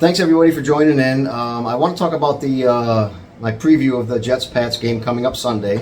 Thanks everybody for joining in. I want to talk about my preview of the Jets-Pats game coming up Sunday.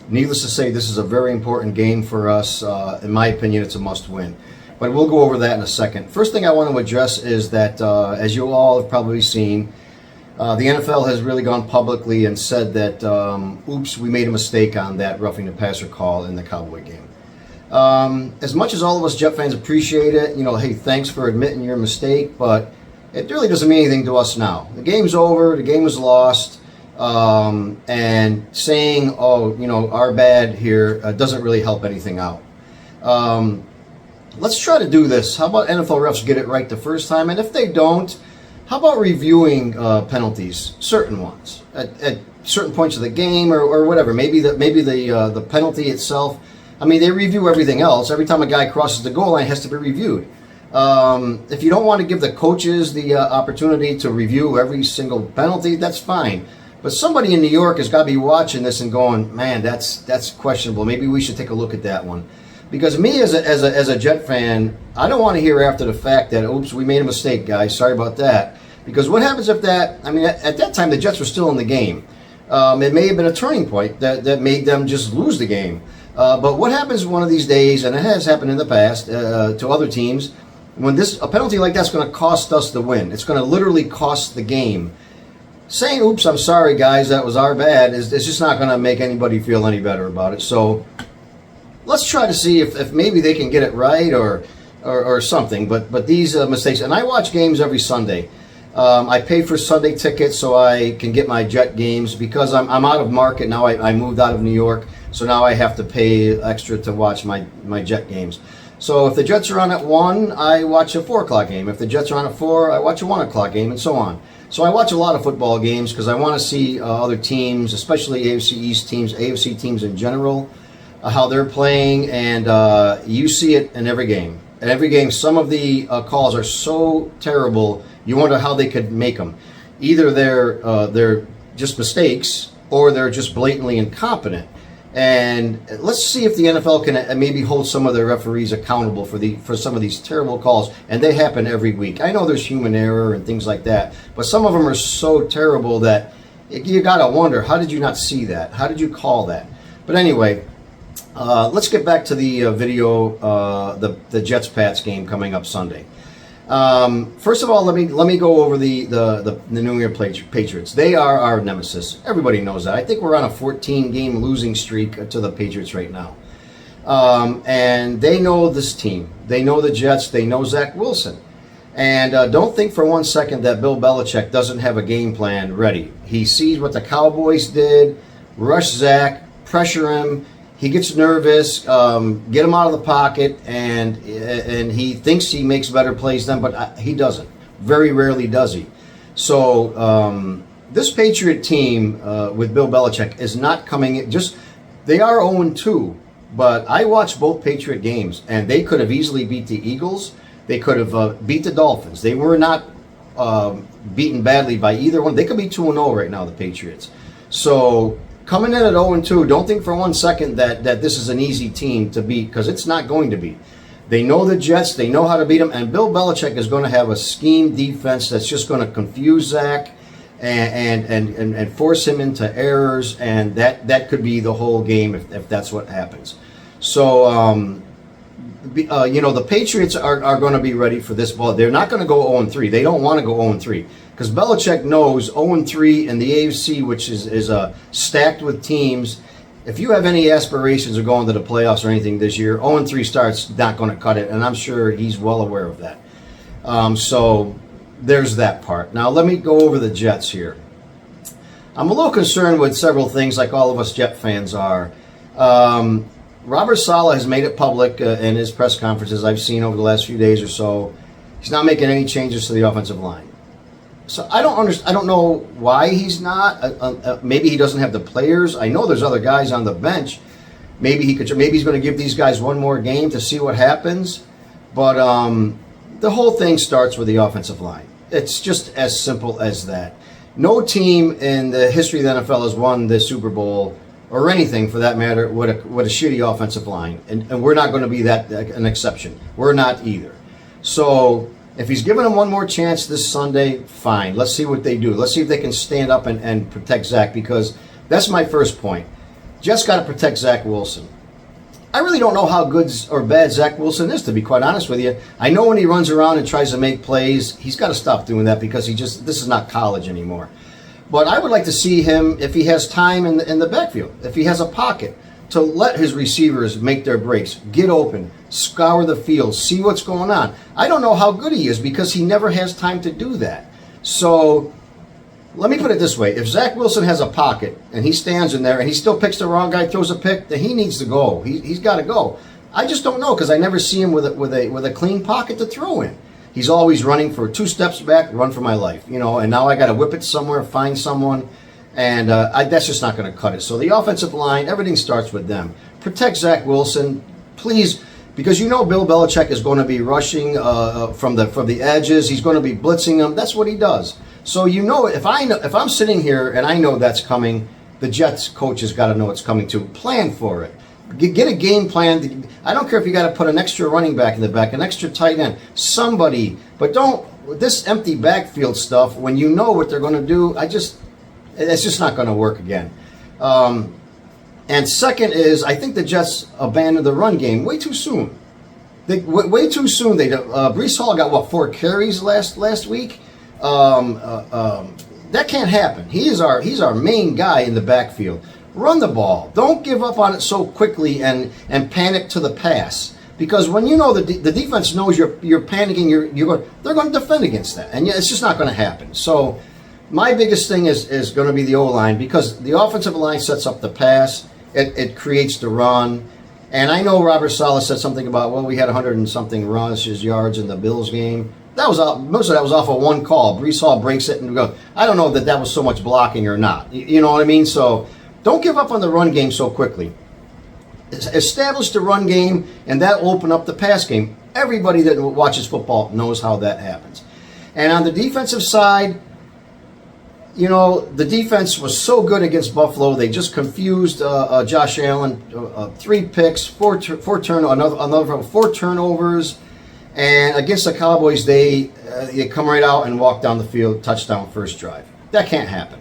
Needless to say, this is a very important game for us. In my opinion, it's a must-win. But we'll go over that in a second. First thing I want to address is that, as you all have probably seen, the NFL has really gone publicly and said that, oops, we made a mistake on that roughing the passer call in the Cowboy game. As much as all of us Jet fans appreciate it, hey, thanks for admitting your mistake, but it really doesn't mean anything to us now. The game's over, the game was lost, and saying, our bad here doesn't really help anything out. Let's try to do this. How about NFL refs get it right the first time? And if they don't, how about reviewing penalties, certain ones, at certain points of the game or whatever? Maybe the penalty itself. I mean, they review everything else. Every time a guy crosses the goal line, it has to be reviewed. If you don't want to give the coaches the opportunity to review every single penalty, that's fine. But somebody in New York has got to be watching this and going, man, that's questionable. Maybe we should take a look at that one. Because me as a Jet fan, I don't want to hear after the fact that, oops, we made a mistake, guys. Sorry about that. Because what happens if at that time the Jets were still in the game. It may have been a turning point that made them just lose the game. But what happens one of these days, and it has happened in the past to other teams, when a penalty like that's going to cost us the win. It's going to literally cost the game. Saying, oops, I'm sorry, guys, that was our bad, is just not going to make anybody feel any better about it. So let's try to see if maybe they can get it right or something. But these mistakes, and I watch games every Sunday. I pay for Sunday tickets so I can get my Jet games because I'm out of market now. I moved out of New York, so now I have to pay extra to watch my Jet games. So if the Jets are on at 1, I watch a 4 o'clock game. If the Jets are on at 4, I watch a 1 o'clock game, and so on. So I watch a lot of football games because I want to see other teams, especially AFC East teams, AFC teams in general, how they're playing, and you see it in every game. In every game, some of the calls are so terrible, you wonder how they could make them. Either they're just mistakes, or they're just blatantly incompetent. And let's see if the NFL can maybe hold some of their referees accountable for some of these terrible calls. And they happen every week. I know there's human error and things like that, but some of them are so terrible that you gotta wonder, how did you not see that? How did you call that? But anyway, let's get back to the video, the Jets-Pats game coming up Sunday. First of all, let me go over the New England Patriots. They are our nemesis. Everybody knows that. I think we're on a 14-game losing streak to the Patriots right now. And they know this team. They know the Jets. They know Zach Wilson. And don't think for one second that Bill Belichick doesn't have a game plan ready. He sees what the Cowboys did, rush Zach, pressure him. He gets nervous, get him out of the pocket, and he thinks he makes better plays then, but he doesn't. Very rarely does he. So this Patriot team with Bill Belichick is not coming in. They are 0-2, but I watched both Patriot games, and they could have easily beat the Eagles. They could have beat the Dolphins. They were not beaten badly by either one. They could be 2-0 right now, the Patriots. So coming in at 0-2, don't think for one second that this is an easy team to beat, because it's not going to be. They know the Jets, they know how to beat them, and Bill Belichick is going to have a scheme defense that's just going to confuse Zach and force him into errors, and that could be the whole game if that's what happens. So, the Patriots are going to be ready for this ball. They're not going to go 0-3. They don't want to go 0-3. Because Belichick knows 0-3 in the AFC, which is stacked with teams. If you have any aspirations of going to the playoffs or anything this year, 0-3 starts not going to cut it, and I'm sure he's well aware of that. So there's that part. Now let me go over the Jets here. I'm a little concerned with several things, like all of us Jet fans are. Robert Saleh has made it public in his press conferences I've seen over the last few days or so. He's not making any changes to the offensive line. So I don't know why he's not. Maybe he doesn't have the players. I know there's other guys on the bench. Maybe he's going to give these guys one more game to see what happens. But the whole thing starts with the offensive line. It's just as simple as that. No team in the history of the NFL has won the Super Bowl, or anything for that matter, with a shitty offensive line. And we're not going to be an exception. We're not either. So If he's giving them one more chance this Sunday, fine. Let's see what they do. Let's see if they can stand up and protect Zach, because that's my first point. Just got to protect Zach Wilson. I really don't know how good or bad Zach Wilson is, to be quite honest with you. I know when he runs around and tries to make plays, he's got to stop doing that, because this is not college anymore. But I would like to see him, if he has time in the backfield, if he has a pocket, to let his receivers make their breaks, get open, scour the field, see what's going on. I don't know how good he is, because he never has time to do that. So let me put it this way. If Zach Wilson has a pocket and he stands in there and he still picks the wrong guy, throws a pick, then he needs to go. He's got to go. I just don't know, because I never see him with a clean pocket to throw in. He's always running for 2 steps back, run for my life, and now I got to whip it somewhere, find someone, and that's just not going to cut it. So the offensive line, everything starts with them. Protect Zach Wilson, please, because Bill Belichick is going to be rushing from the edges. He's going to be blitzing them. That's what he does. So if I'm sitting here and I know that's coming, the Jets coach has got to know it's coming too. Plan for it. Get a game plan. I don't care if you got to put an extra running back in the back, an extra tight end, somebody. But don't this empty backfield stuff when you know what they're going to do. It's just not going to work again. And second is, I think the Jets abandoned the run game way too soon. Way too soon. Breece Hall got 4 carries last week. That can't happen. He's our main guy in the backfield. Run the ball. Don't give up on it so quickly and panic to the pass. Because when the defense knows you're panicking, they're going to defend against that, and it's just not going to happen. So my biggest thing is going to be the O-line, because the offensive line sets up the pass. It creates the run. And I know Robert Saleh said something about, we had 100 and something rushes yards in the Bills game. Most of that was off of one call. Breece Hall breaks it and goes. I don't know that was so much blocking or not. You know what I mean? So don't give up on the run game so quickly. Establish the run game, and that will open up the pass game. Everybody that watches football knows how that happens. And on the defensive side, the defense was so good against Buffalo. They just confused Josh Allen. 3 picks, 4 turnovers. And against the Cowboys, they come right out and walk down the field, touchdown first drive. That can't happen.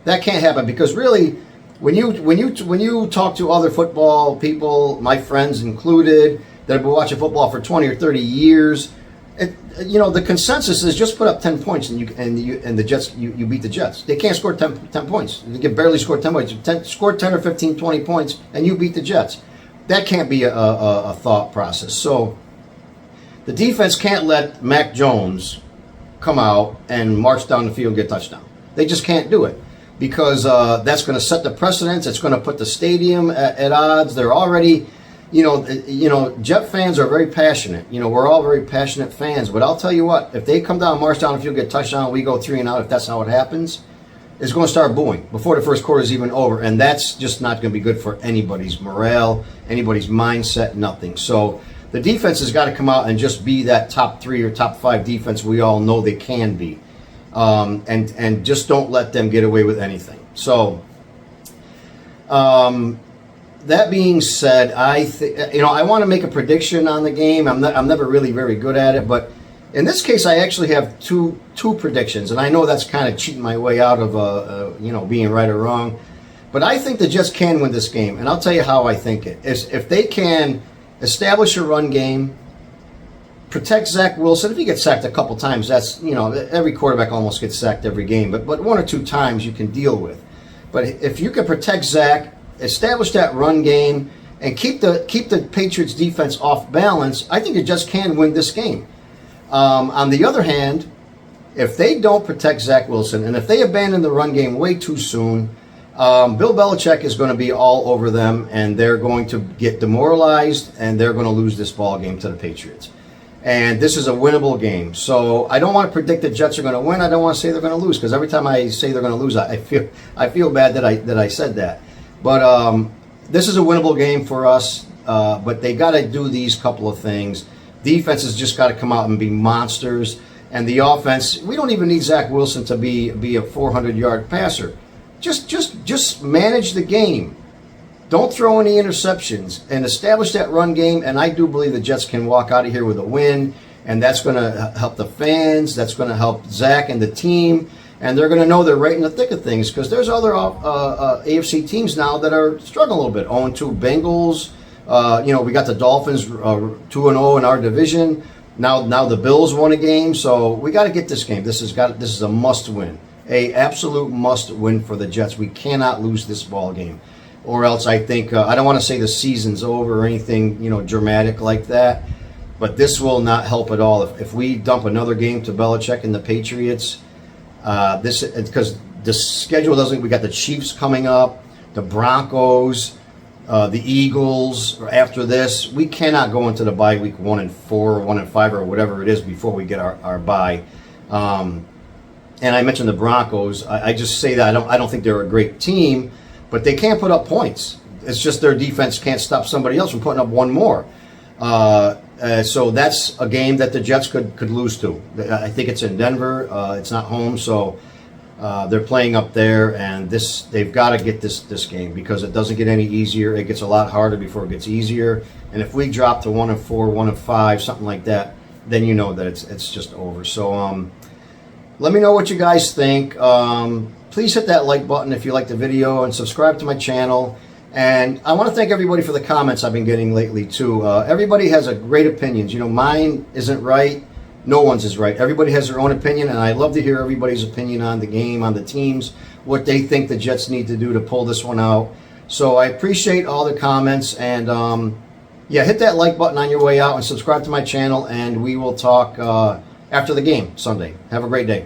That can't happen, because really, when you talk to other football people, my friends included, that have been watching football for 20 or 30 years, the consensus is just put up 10 points and the Jets, you beat the Jets. They can't score 10 points. They can barely score 10 points. Score 10 or 15, 20 points, and you beat the Jets. That can't be a thought process. So the defense can't let Mac Jones come out and march down the field and get a touchdown. They just can't do it, because that's going to set the precedence. It's going to put the stadium at odds. They're already, Jet fans are very passionate. We're all very passionate fans. But I'll tell you what, if they come down, march down the field, get a touchdown, we go 3 and out, if that's how it happens, it's going to start booing before the first quarter is even over. And that's just not going to be good for anybody's morale, anybody's mindset, nothing. So the defense has got to come out and just be that top 3 or top 5 defense we all know they can be. And just don't let them get away with anything. So, that being said, I want to make a prediction on the game. I'm never really very good at it, but in this case, I actually have two predictions, and I know that's kind of cheating my way out of being right or wrong. But I think the Jets can win this game, and I'll tell you how I think it is. If they can establish a run game, protect Zach Wilson. If he gets sacked a couple times, that's, every quarterback almost gets sacked every game, but 1 or 2 times you can deal with. But if you can protect Zach, establish that run game, and keep the Patriots defense off balance, I think you just can win this game. On the other hand, if they don't protect Zach Wilson, and if they abandon the run game way too soon, Bill Belichick is going to be all over them, and they're going to get demoralized, and they're going to lose this ball game to the Patriots. And this is a winnable game. So I don't want to predict the Jets are going to win. I don't want to say they're going to lose, because every time I say they're going to lose, I feel bad that I said that. But this is a winnable game for us. But they got to do these couple of things. Defense has just got to come out and be monsters. And the offense, we don't even need Zach Wilson to be a 400-yard passer. Just manage the game. Don't throw any interceptions and establish that run game. And I do believe the Jets can walk out of here with a win. and that's going to help the fans. That's going to help Zach and the team, and they're going to know they're right in the thick of things, because there's other AFC teams now that are struggling a little bit. 0-2 Bengals. We got the Dolphins 2-0 in our division. Now the Bills won a game, so we got to get this game. This is a must win, a absolute must win for the Jets. We cannot lose this ball game, or else I think I don't want to say the season's over or anything dramatic like that, but this will not help at all if we dump another game to Belichick and the Patriots. Because the schedule doesn't. We got the Chiefs coming up, the Broncos. The Eagles after this. We cannot go into the bye week 1-4 or 1-5 or whatever it is before we get our bye. And I mentioned the Broncos. I just say that I don't think they're a great team, but they can't put up points. It's just their defense can't stop somebody else from putting up one more. So that's a game that the Jets could lose to. I think it's in Denver. It's not home, so they're playing up there, and they've got to get this game, because it doesn't get any easier. It gets a lot harder before it gets easier. And if we drop to 1-4, 1-5, something like that, then you know that it's just over. So let me know what you guys think. Please hit that like button if you like the video, and subscribe to my channel. And I want to thank everybody for the comments I've been getting lately too. Everybody has a great opinions. Mine isn't right. No one's is right. Everybody has their own opinion, and I love to hear everybody's opinion on the game, on the teams, what they think the Jets need to do to pull this one out. So I appreciate all the comments, and hit that like button on your way out, and subscribe to my channel, and we will talk after the game Sunday. Have a great day.